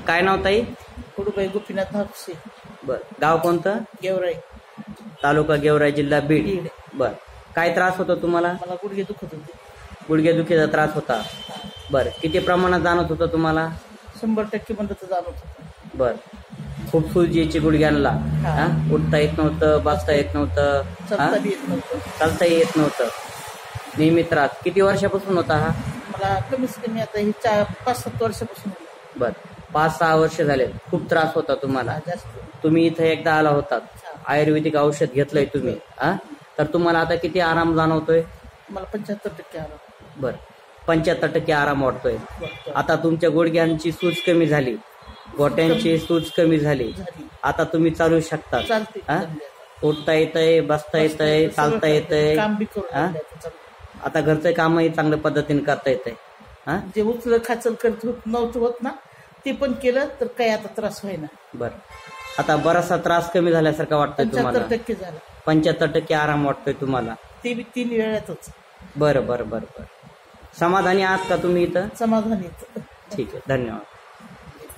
काय नाव ताई? कुडूबाई गोपीनाथ हापसे. बर. गाव कोणतं? गेवराई. तालुका गेवराई, जिल्हा बीड. बीड. बर. काय त्रास होता तुम्हाला? मला गुडघे दुखत होते. गुडघेदुखीचा त्रास होता. बर. किती प्रमाणात जाणवत होतं तुम्हाला? 100% म्हणलं तर जाणवत होतं. बर. खूप सूज यायची गुडघ्यांना. हा. उठता येत नव्हतं, बसता येत नव्हतं, चालता बी येत नव्हतं. चालताही येत नव्हतं. नेहमी त्रास. किती वर्षापासून होता हा? मला कमीच कमी आता हे 5-7 वर्षापासून होतं. बर. 5-6 वर्ष झाले. खूप त्रास होता तुम्हाला. जास्त. तुम्ही इथे एकदा आला होतात, आयुर्वेदिक औषध घेतलंय तुम्ही. तर तुम्हाला आता किती आराम जाणवतोय? मला 75% आला. बर. 75% आराम वाटतोय. आता तुमच्या गुडघ्यांची सूज कमी झाली, गोट्यांची सूज कमी झाली. आता तुम्ही चालू शकता. चालते. उठता येतंय, बसता येतंय, चालता येतंय. काम बी करून आता घरचं कामही चांगल्या पद्धतीने करता येतंय. जे उचल खाचल करत नव्हतं होत ना, ते पण केलं तर काही आता त्रास होईना. बर. आता बराचसा त्रास कमी झाल्यासारखा वाटतोय तुम्हाला? 75% झाला. 75% आराम वाटतोय तुम्हाला? ते बी 3 वेळातच. बरं बरं बरं बरं. समाधानी आहात का तुम्ही इथं? समाधानी. ठीक आहे, धन्यवाद.